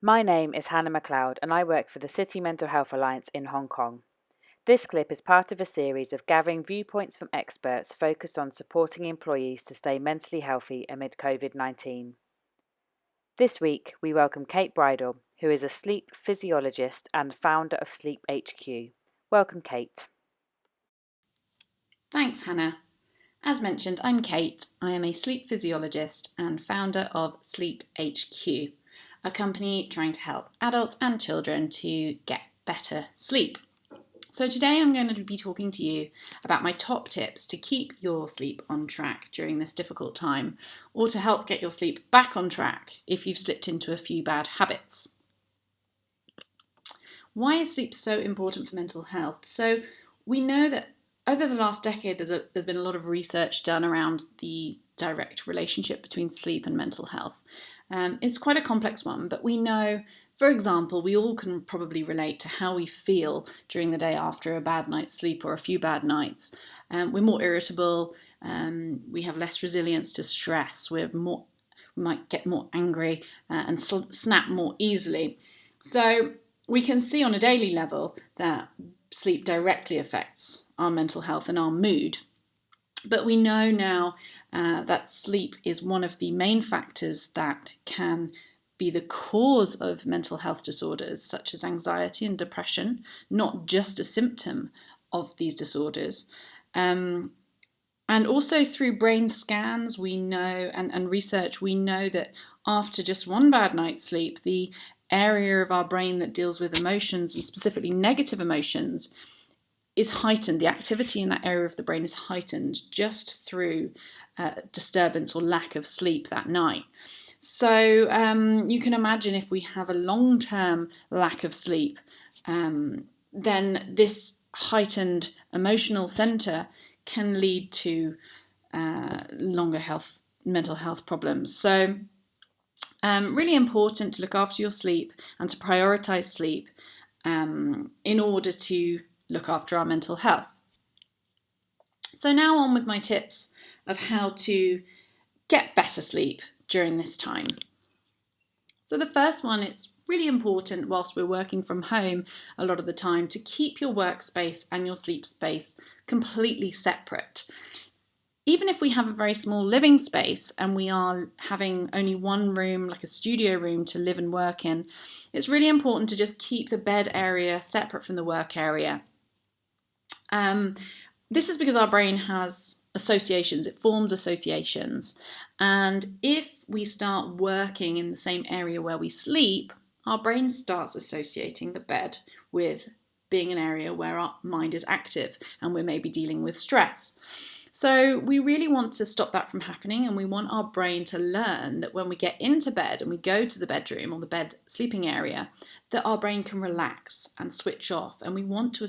My name is Hannah McLeod and I work for the City Mental Health Alliance in Hong Kong. This clip is part of a series of gathering viewpoints from experts focused on supporting employees to stay mentally healthy amid COVID-19. This week, we welcome Kate Bridle, who is a sleep physiologist and founder of Sleep HQ. Welcome, Kate. Thanks, Hannah. As mentioned, I'm Kate. I am a sleep physiologist and founder of Sleep HQ, a company trying to help adults and children to get better sleep. So today I'm going to be talking to you about my top tips to keep your sleep on track during this difficult time, or to help get your sleep back on track if you've slipped into a few bad habits. Why is sleep so important for mental health? So we know that over the last decade there's been a lot of research done around the direct relationship between sleep and mental health. It's quite a complex one, but we know, for example, we all can probably relate to how we feel during the day after a bad night's sleep or a few bad nights. We're more irritable, we have less resilience to stress, we might get more angry and snap more easily. So we can see on a daily level that sleep directly affects our mental health and our mood. But we know now that sleep is one of the main factors that can be the cause of mental health disorders such as anxiety and depression, not just a symptom of these disorders. And also through brain scans, we know, and research, we know that after just one bad night's sleep, the area of our brain that deals with emotions, and specifically negative emotions, is heightened. The activity in that area of the brain is heightened just through disturbance or lack of sleep that night. So you can imagine if we have a long-term lack of sleep, then this heightened emotional centre can lead to longer mental health problems. So really important to look after your sleep and to prioritise sleep in order to look after our mental health. So now on with my tips of how to get better sleep during this time. So the first one, it's really important whilst we're working from home a lot of the time to keep your workspace and your sleep space completely separate. Even if we have a very small living space and we are having only one room, like a studio room, to live and work in, it's really important to just keep the bed area separate from the work area. This is because our brain has associations, it forms associations. And if we start working in the same area where we sleep, our brain starts associating the bed with being an area where our mind is active and we're maybe dealing with stress. So we really want to stop that from happening, and we want our brain to learn that when we get into bed and we go to the bedroom or the bed sleeping area, that our brain can relax and switch off, and we want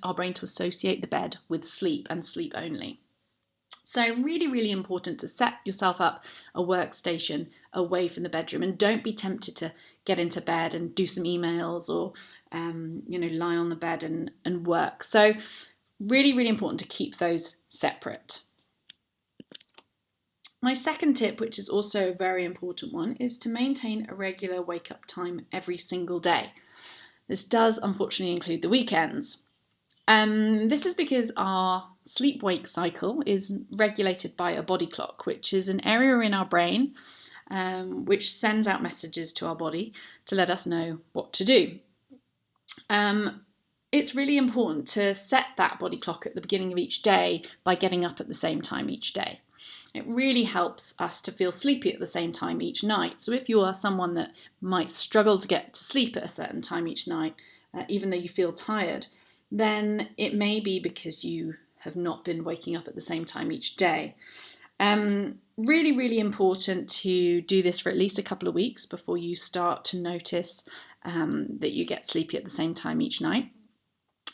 our brain to associate the bed with sleep and sleep only. So really, really important to set yourself up a workstation away from the bedroom, and don't be tempted to get into bed and do some emails or lie on the bed and work. So really, really important to keep those separate. My second tip, which is also a very important one, is to maintain a regular wake-up time every single day. This does unfortunately include the weekends. This is because our sleep-wake cycle is regulated by a body clock, which is an area in our brain which sends out messages to our body to let us know what to do. It's really important to set that body clock at the beginning of each day by getting up at the same time each day. It really helps us to feel sleepy at the same time each night. So if you are someone that might struggle to get to sleep at a certain time each night, even though you feel tired, then it may be because you have not been waking up at the same time each day. Really, really important to do this for at least a couple of weeks before you start to notice that you get sleepy at the same time each night.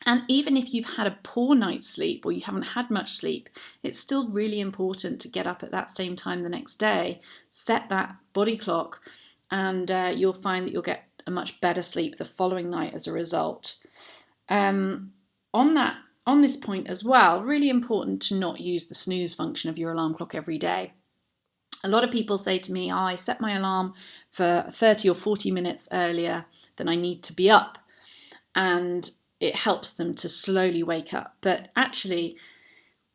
And even if you've had a poor night's sleep or you haven't had much sleep, it's still really important to get up at that same time the next day, set that body clock, and you'll find that you'll get a much better sleep the following night as a result. On this point as well, really important to not use the snooze function of your alarm clock every day. A lot of people say to me, I set my alarm for 30 or 40 minutes earlier than I need to be up, and it helps them to slowly wake up. But actually,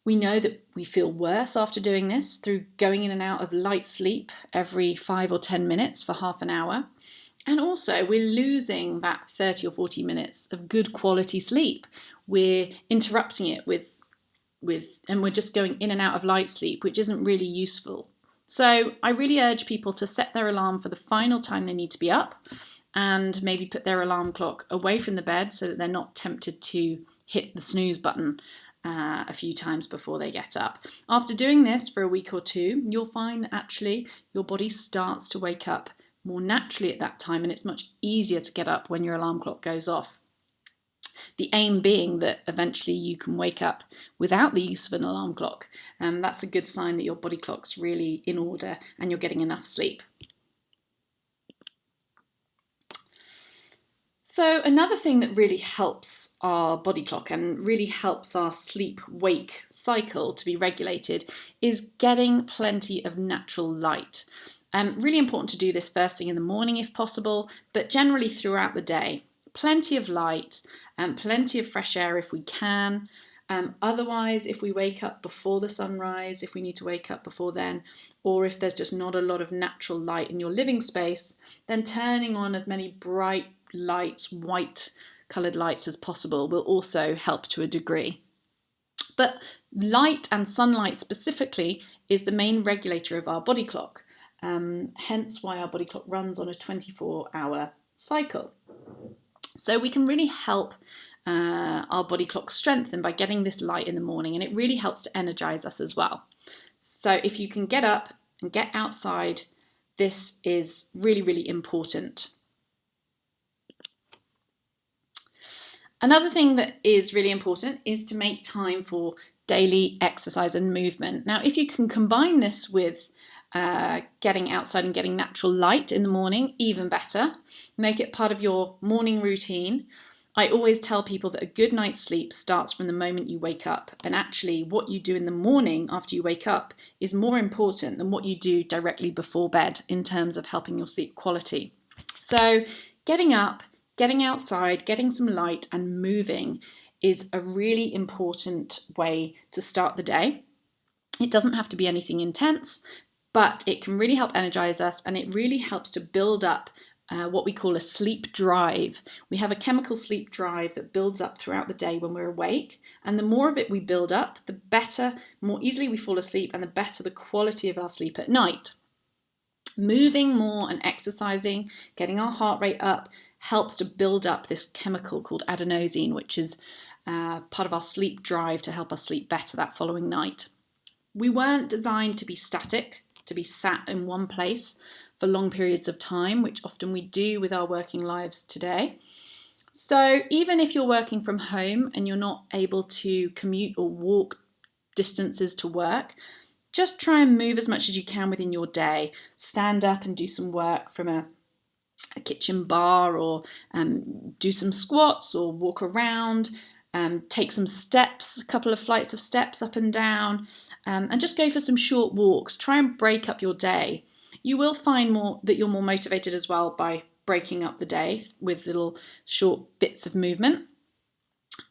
we know that we feel worse after doing this through going in and out of light sleep every 5 or 10 minutes for half an hour. And also, we're losing that 30 or 40 minutes of good quality sleep. We're interrupting it and we're just going in and out of light sleep, which isn't really useful. So I really urge people to set their alarm for the final time they need to be up, and maybe put their alarm clock away from the bed so that they're not tempted to hit the snooze button a few times before they get up. After doing this for a week or two, you'll find that actually your body starts to wake up more naturally at that time, and it's much easier to get up when your alarm clock goes off. The aim being that eventually you can wake up without the use of an alarm clock. That's a good sign that your body clock's really in order and you're getting enough sleep. So another thing that really helps our body clock and really helps our sleep-wake cycle to be regulated is getting plenty of natural light. Really important to do this first thing in the morning if possible, but generally throughout the day. Plenty of light and plenty of fresh air if we can. Otherwise, if we wake up before the sunrise, if we need to wake up before then, or if there's just not a lot of natural light in your living space, then turning on as many bright lights, white coloured lights as possible will also help to a degree. But light and sunlight specifically is the main regulator of our body clock, hence why our body clock runs on a 24-hour cycle. So we can really help our body clock strengthen by getting this light in the morning, and it really helps to energize us as well. So if you can get up and get outside, this is really, really important. Another thing that is really important is to make time for daily exercise and movement. Now, if you can combine this with getting outside and getting natural light in the morning, even better. Make it part of your morning routine. I always tell people that a good night's sleep starts from the moment you wake up. And actually, what you do in the morning after you wake up is more important than what you do directly before bed in terms of helping your sleep quality. So getting up, getting outside, getting some light and moving is a really important way to start the day. It doesn't have to be anything intense, but it can really help energize us, and it really helps to build up what we call a sleep drive. We have a chemical sleep drive that builds up throughout the day when we're awake, and the more of it we build up, the better, more easily we fall asleep, and the better the quality of our sleep at night. Moving more and exercising, getting our heart rate up, helps to build up this chemical called adenosine, which is part of our sleep drive to help us sleep better that following night. We weren't designed to be static, to be sat in one place for long periods of time, which often we do with our working lives today. So even if you're working from home and you're not able to commute or walk distances to work, just try and move as much as you can within your day. Stand up and do some work from a kitchen bar, or do some squats or walk around. Take some steps, a couple of flights of steps up and down, and just go for some short walks. Try and break up your day. You will find that you're more motivated as well by breaking up the day with little short bits of movement.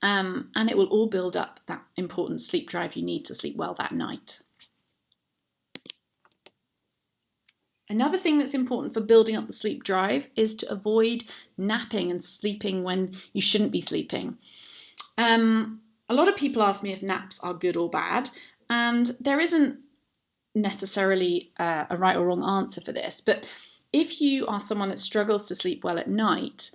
And it will all build up that important sleep drive you need to sleep well that night. Another thing that's important for building up the sleep drive is to avoid napping and sleeping when you shouldn't be sleeping. A lot of people ask me if naps are good or bad, and there isn't necessarily a right or wrong answer for this, but if you are someone that struggles to sleep well at night,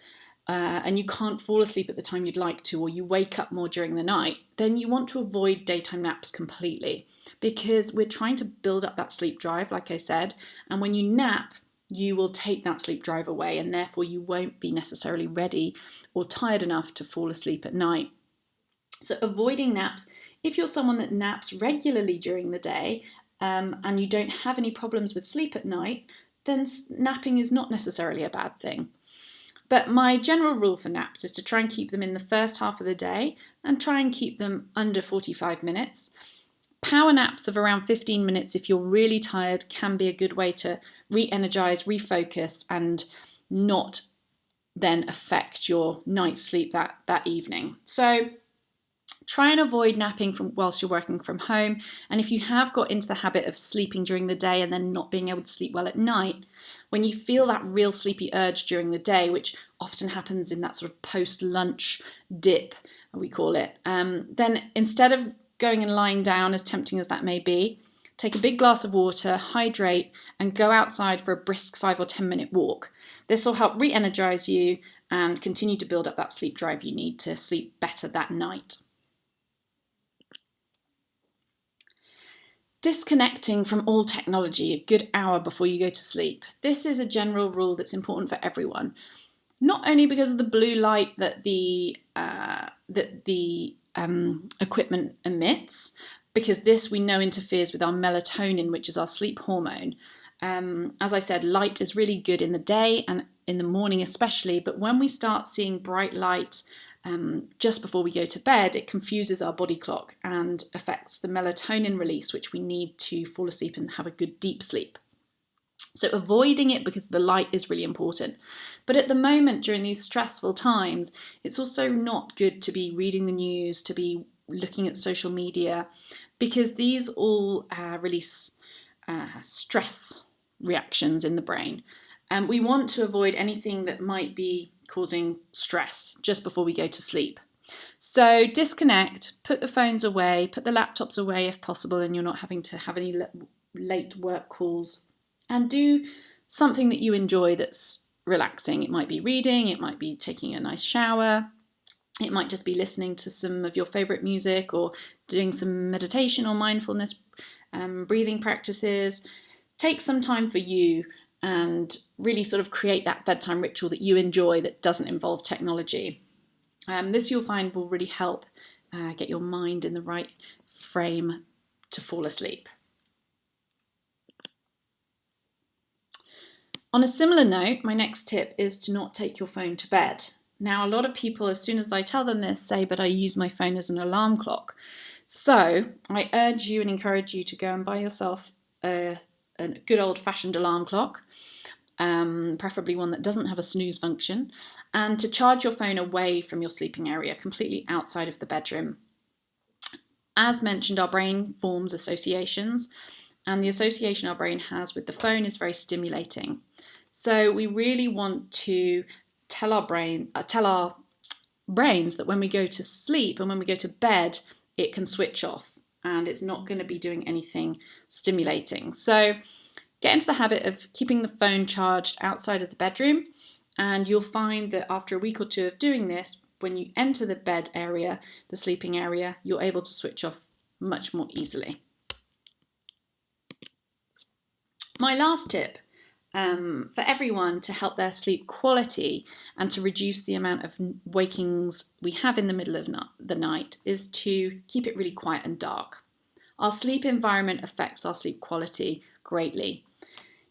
and you can't fall asleep at the time you'd like to, or you wake up more during the night, then you want to avoid daytime naps completely, because we're trying to build up that sleep drive, like I said, and when you nap, you will take that sleep drive away, and therefore you won't be necessarily ready or tired enough to fall asleep at night. So avoiding naps, if you're someone that naps regularly during the day, and you don't have any problems with sleep at night, then napping is not necessarily a bad thing. But my general rule for naps is to try and keep them in the first half of the day and try and keep them under 45 minutes. Power naps of around 15 minutes if you're really tired can be a good way to re-energize, refocus, and not then affect your night's sleep that evening. So try and avoid napping whilst you're working from home. And if you have got into the habit of sleeping during the day and then not being able to sleep well at night, when you feel that real sleepy urge during the day, which often happens in that sort of post-lunch dip, we call it, then instead of going and lying down, as tempting as that may be, take a big glass of water, hydrate, and go outside for a brisk 5 or 10 minute walk. This will help re-energize you and continue to build up that sleep drive you need to sleep better that night. Disconnecting from all technology a good hour before you go to sleep. This is a general rule that's important for everyone. Not only because of the blue light that the equipment emits, because this we know interferes with our melatonin, which is our sleep hormone. As I said, light is really good in the day and in the morning especially, but when we start seeing bright light just before we go to bed, it confuses our body clock and affects the melatonin release, which we need to fall asleep and have a good deep sleep. So avoiding it because of the light is really important. But at the moment, during these stressful times, it's also not good to be reading the news, to be looking at social media, because these all release stress reactions in the brain. And we want to avoid anything that might be causing stress just before we go to sleep. So disconnect, put the phones away, put the laptops away if possible and you're not having to have any late work calls, and do something that you enjoy that's relaxing. It might be reading, it might be taking a nice shower, it might just be listening to some of your favourite music or doing some meditation or mindfulness breathing practices. Take some time for you and really sort of create that bedtime ritual that you enjoy that doesn't involve technology. This you'll find will really help get your mind in the right frame to fall asleep. On a similar note, my next tip is to not take your phone to bed. Now, a lot of people, as soon as I tell them this, say, but I use my phone as an alarm clock. So I urge you and encourage you to go and buy yourself a good old-fashioned alarm clock, preferably one that doesn't have a snooze function, and to charge your phone away from your sleeping area, completely outside of the bedroom. As mentioned, our brain forms associations, and the association our brain has with the phone is very stimulating. So we really want to tell our brains that when we go to sleep and when we go to bed, it can switch off and it's not going to be doing anything stimulating. So get into the habit of keeping the phone charged outside of the bedroom, and you'll find that after a week or two of doing this, when you enter the bed area, the sleeping area, you're able to switch off much more easily. My last tip for everyone to help their sleep quality and to reduce the amount of wakings we have in the middle of the night is to keep it really quiet and dark. Our sleep environment affects our sleep quality greatly.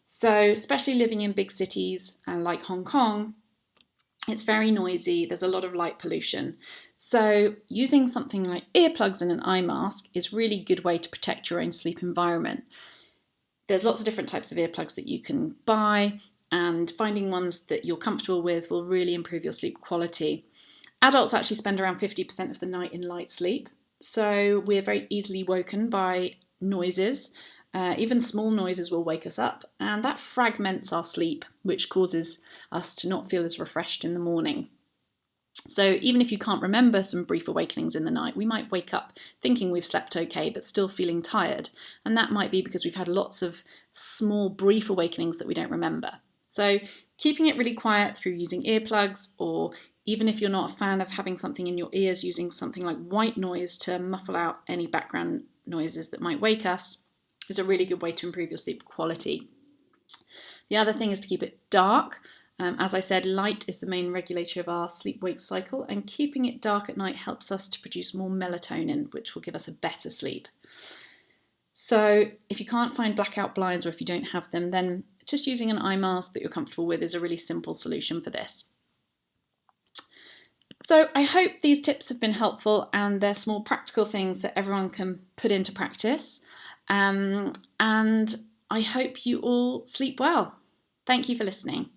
So, especially living in big cities like Hong Kong, it's very noisy, there's a lot of light pollution. So using something like earplugs and an eye mask is a really good way to protect your own sleep environment. There's lots of different types of earplugs that you can buy, and finding ones that you're comfortable with will really improve your sleep quality. Adults actually spend around 50% of the night in light sleep, so we're very easily woken by noises. Even small noises will wake us up, and that fragments our sleep, which causes us to not feel as refreshed in the morning. So even if you can't remember some brief awakenings in the night, we might wake up thinking we've slept okay, but still feeling tired. And that might be because we've had lots of small brief awakenings that we don't remember. So keeping it really quiet through using earplugs, or even if you're not a fan of having something in your ears, using something like white noise to muffle out any background noises that might wake us, is a really good way to improve your sleep quality. The other thing is to keep it dark. As I said, light is the main regulator of our sleep-wake cycle, and keeping it dark at night helps us to produce more melatonin, which will give us a better sleep. So if you can't find blackout blinds, or if you don't have them, then just using an eye mask that you're comfortable with is a really simple solution for this. So I hope these tips have been helpful, and they're small practical things that everyone can put into practice. And I hope you all sleep well. Thank you for listening.